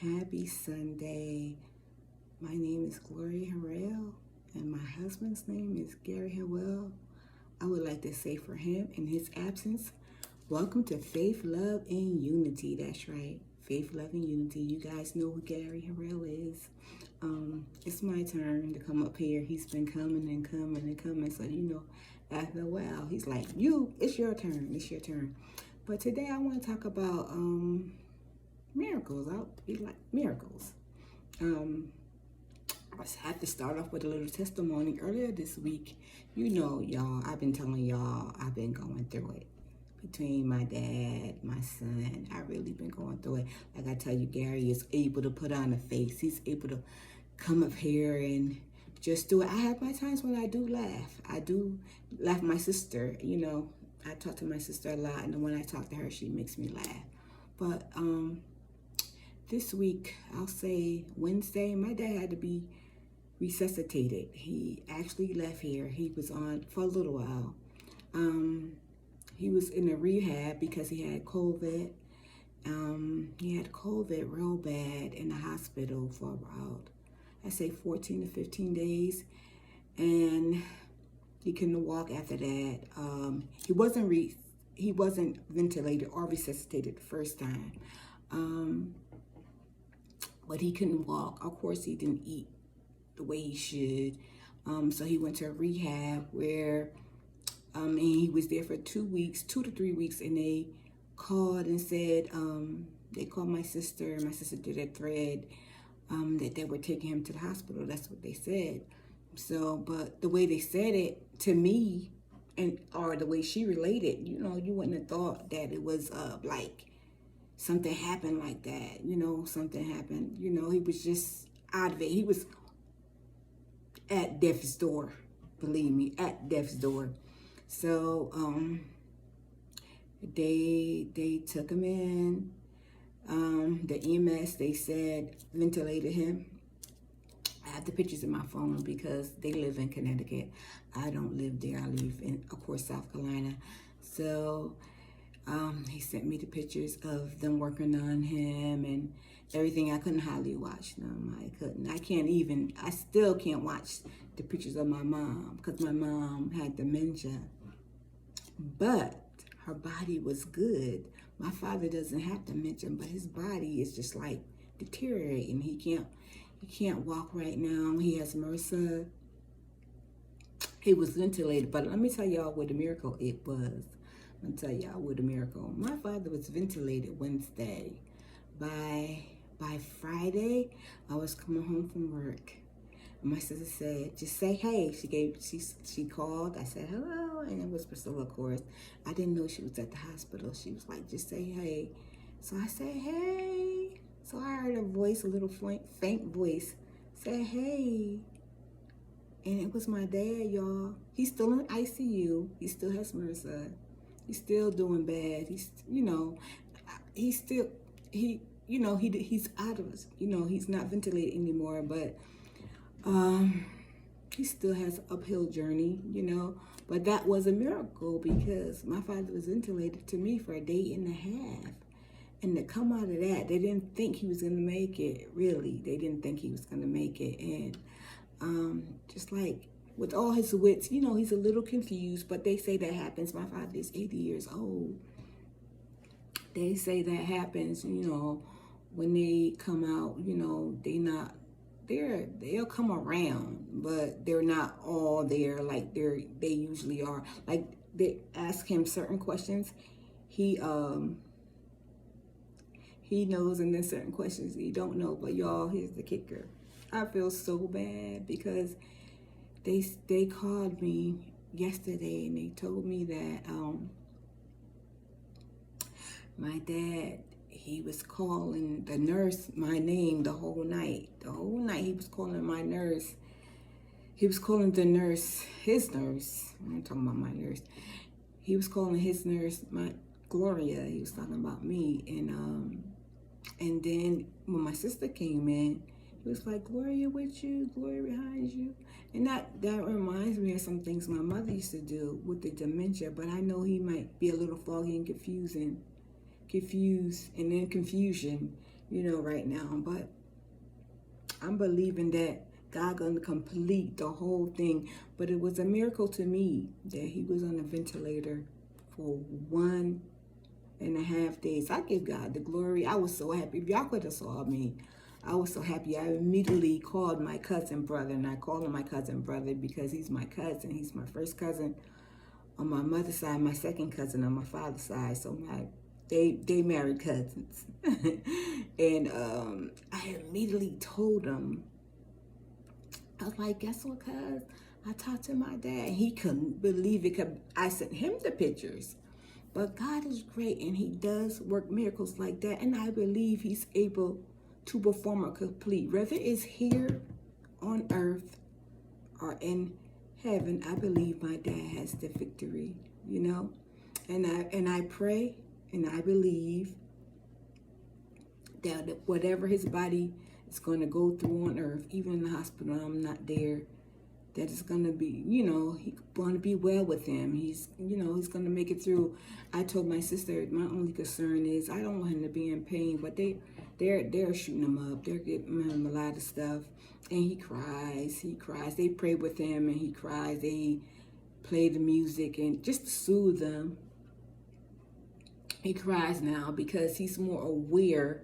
Happy Sunday. My name is Gloria Harrell, and my husband's name is Gary Howell. I would like to say for him in his absence, welcome to Faith, Love, and Unity. That's right, Faith, Love, and Unity. You guys know who Gary Harrell is. It's my turn to come up here. He's been coming and coming and coming, so after a while, he's like, it's your turn, it's your turn. But today I want to talk about miracles. I'll be like miracles. I have to start off with a little testimony. Earlier this week, y'all, I've been telling y'all I've been going through it. Between my dad, my son, I really been going through it. Like I tell you, Gary is able to put on a face. He's able to come up here and just do it. I have my times when I do laugh. I do laugh. My sister, I talk to my sister a lot, and when I talk to her, she makes me laugh. But this week, I'll say Wednesday, my dad had to be resuscitated. He actually left here. He was on for a little while. He was in a rehab because he had COVID. He had COVID real bad in the hospital for about, I say 14 to 15 days. And he couldn't walk after that. He wasn't ventilated or resuscitated the first time. But he couldn't walk. Of course, he didn't eat the way he should. So he went to a rehab where and he was there for 2 weeks, 2 to 3 weeks, and they called and said, they called my sister. My sister did a thread that they were taking him to the hospital. That's what they said. So, but the way they said it to me, or the way she related, you wouldn't have thought that it was like something happened like that. Something happened. He was just out of it. He was at death's door. Believe me, at death's door. So they took him in. The EMS, they said, ventilated him. I have the pictures in my phone because they live in Connecticut. I don't live there. I live in, of course, South Carolina. So he sent me the pictures of them working on him and everything. I couldn't hardly watch them. I couldn't. I still can't watch the pictures of my mom because my mom had dementia. But her body was good. My father doesn't have dementia, but his body is just like deteriorating. He can't walk right now. He has MRSA. He was ventilated, but let me tell y'all what a miracle it was. I'll tell y'all what a miracle. My father was ventilated Wednesday. By Friday, I was coming home from work. And my sister said, just say hey. She called. I said hello, and it was Priscilla, of course. I didn't know she was at the hospital. She was like, just say hey. So I said hey. So I heard a voice, a little faint voice, say hey. And it was my dad, y'all. He's still in ICU. He still has MRSA. He's still doing bad. He's out of us. He's not ventilated anymore, but he still has an uphill journey, But that was a miracle because my father was ventilated to me for a day and a half. And to come out of that, they didn't think he was going to make it, really. They didn't think he was going to make it. And just like with all his wits, he's a little confused, but they say that happens. My father is 80 years old. They say that happens, when they come out, they'll come around, but they're not all there like they usually are. Like they ask him certain questions, he knows, and then certain questions he don't know. But y'all, here's the kicker. I feel so bad because they called me yesterday and they told me that my dad, he was calling the nurse my name the whole night. The whole night he was calling my nurse. He was calling the nurse, his nurse. I'm talking about my nurse. He was calling his nurse, my Gloria. He was talking about me. And then when my sister came in, he was like, Gloria with you, Gloria behind you. And that reminds me of some things my mother used to do with the dementia, but I know he might be a little foggy and confused, and then confusion. right now. But I'm believing that God gonna complete the whole thing. But it was a miracle to me that he was on a ventilator for 1.5 days. I give God the glory. I was so happy. If y'all could have saw me, I was so happy. I immediately called my cousin brother, and I call him my cousin brother because he's my cousin. He's my first cousin on my mother's side, my second cousin on my father's side. So they married cousins. And I immediately told him, I was like, guess what, cuz? I talked to my dad. He couldn't believe it. I sent him the pictures. But God is great, and he does work miracles like that. And I believe he's able to perform a complete, whether it's here on earth or in heaven. I believe my dad has the victory, And I pray and I believe that whatever his body is going to go through on earth, even in the hospital, I'm not there, that it's going to be, he's going to be well with him. He's going to make it through. I told my sister, my only concern is I don't want him to be in pain, but they're shooting him up. They're giving him a lot of stuff, and he cries. They pray with him, and he cries. They play the music, and just to soothe him. He cries now because he's more aware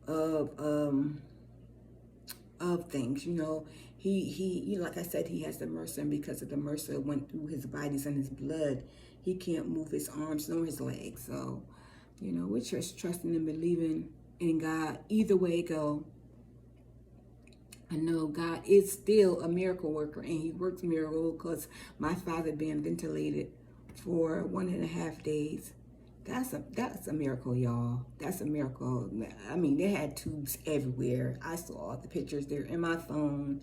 of things, He like I said, he has the MRSA, and because of the MRSA went through his bodies and his blood, he can't move his arms nor his legs. So, we're just trusting and believing in God. Either way it go, I know God is still a miracle worker, and he works miracles, because my father being ventilated for 1.5 days, that's a miracle, y'all. That's a miracle. I mean, they had tubes everywhere. I saw all the pictures. They're in my phone.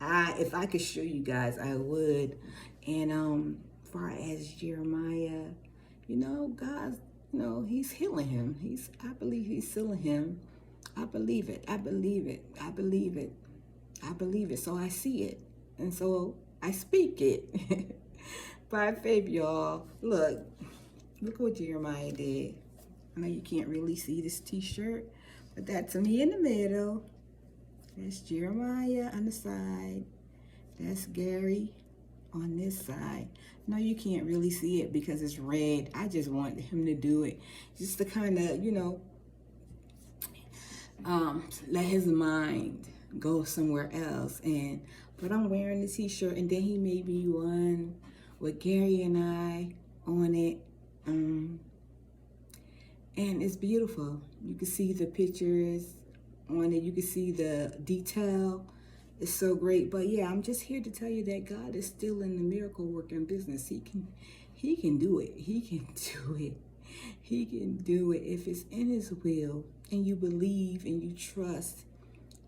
If I could show you guys, I would. And far as Jeremiah, God, he's healing him. I believe he's healing him. I believe it. I believe it. I believe it. I believe it. So I see it. And so I speak it. By faith, y'all. Look what Jeremiah did. I know you can't really see this t-shirt, but that's me in the middle. That's Jeremiah on the side. That's Gary on this side. No, you can't really see it because it's red. I just want him to do it just to kind of, let his mind go somewhere else. But I'm wearing the t-shirt, and then he made me one with Gary and I on it. And it's beautiful. You can see the pictures on it. You can see the detail. It's so great. But yeah, I'm just here to tell you that God is still in the miracle working business. He can do it. He can do it. He can do it if it's in his will and you believe and you trust.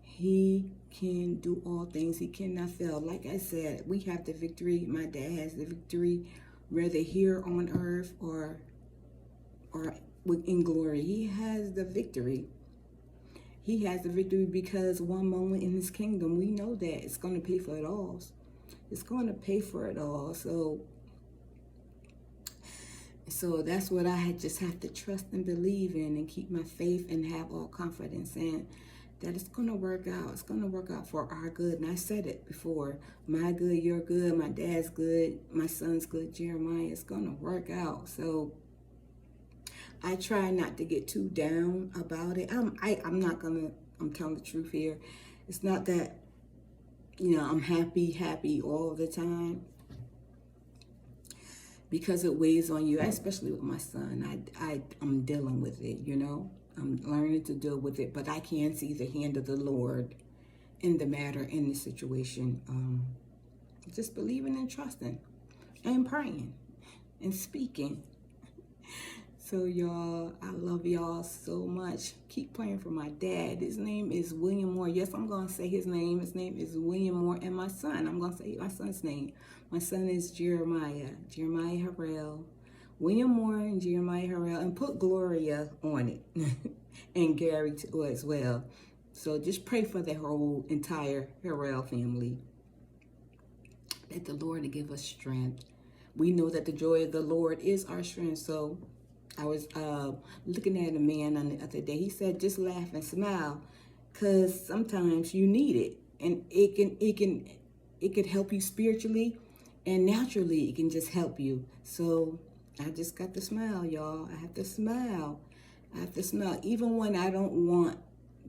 He can do all things. He cannot fail. Like I said, we have the victory. My dad has the victory, whether here on earth or in glory. He has the victory. He has the victory because one moment in his kingdom, we know that it's going to pay for it all. It's going to pay for it all. So that's what I just have to trust and believe in, and keep my faith and have all confidence in, that it's going to work out. It's going to work out for our good. And I said it before, my good, your good, my dad's good, my son's good, Jeremiah, it's going to work out. So I try not to get too down about it. I'm telling the truth here. It's not that, I'm happy all the time, because it weighs on you, especially with my son. I'm dealing with it, I'm learning to deal with it, but I can see the hand of the Lord in the matter, in the situation. Just believing and trusting and praying and speaking. So y'all, I love y'all so much. Keep praying for my dad. His name is William Moore. Yes, I'm going to say his name. His name is William Moore. And my son, I'm going to say my son's name. My son is Jeremiah Harrell. William Moore and Jeremiah Harrell. And put Gloria on it. And Gary too as well. So just pray for the whole entire Harrell family, that the Lord will give us strength. We know that the joy of the Lord is our strength. So I was looking at a man on the other day. He said, just laugh and smile, because sometimes you need it, and it could help you spiritually, and naturally it can just help you. So I just got to smile, y'all. I have to smile. I have to smile, even when I don't want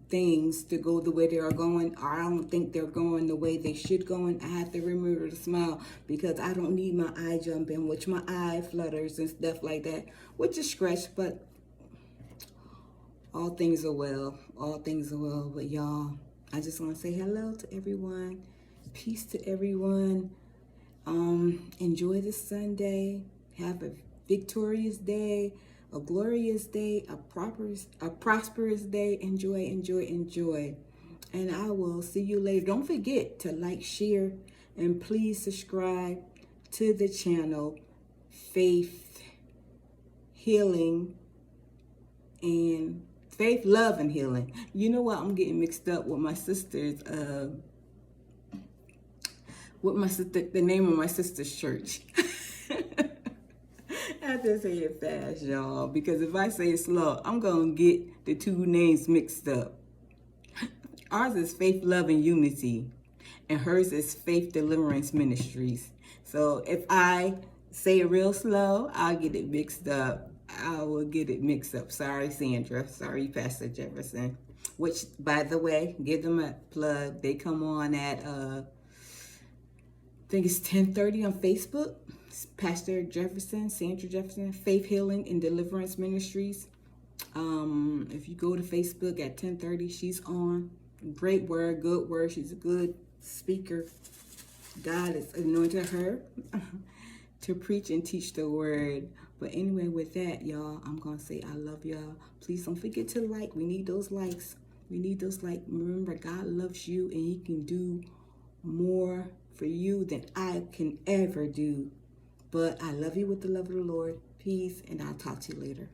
things to go the way they are going, or I don't think they're going the way they should go. And I have to remember to smile, because I don't need my eye jumping, which my eye flutters and stuff like that, which is stress. But all things are well. All things are well. But y'all, I just want to say hello to everyone. Peace to everyone. Enjoy this Sunday. Have a victorious day, a glorious day, a prosperous day. Enjoy, enjoy, enjoy. And I will see you later. Don't forget to like, share, and please subscribe to the channel Faith Healing and Faith, Love, and Healing. You know what? I'm getting mixed up with my sister's the name of my sister's church. I have to say it fast, y'all, because if I say it slow, I'm gonna get the two names mixed up. Ours is Faith, Love, and Unity, and hers is Faith Deliverance Ministries. So if I say it real slow, I'll get it mixed up. I will get it mixed up. Sorry, Sandra. Sorry, Pastor Jefferson. Which, by the way, give them a plug. They come on at I think it's 10:30 on Facebook. Pastor Jefferson, Sandra Jefferson, Faith Healing and Deliverance Ministries. If you go to Facebook at 10:30, she's on. Great word, good word. She's a good speaker. God has anointed her to preach and teach the word. But anyway, with that, y'all, I'm going to say I love y'all. Please don't forget to like. We need those likes. We need those likes. Remember, God loves you, and he can do more for you than I can ever do. But I love you with the love of the Lord. Peace, and I'll talk to you later.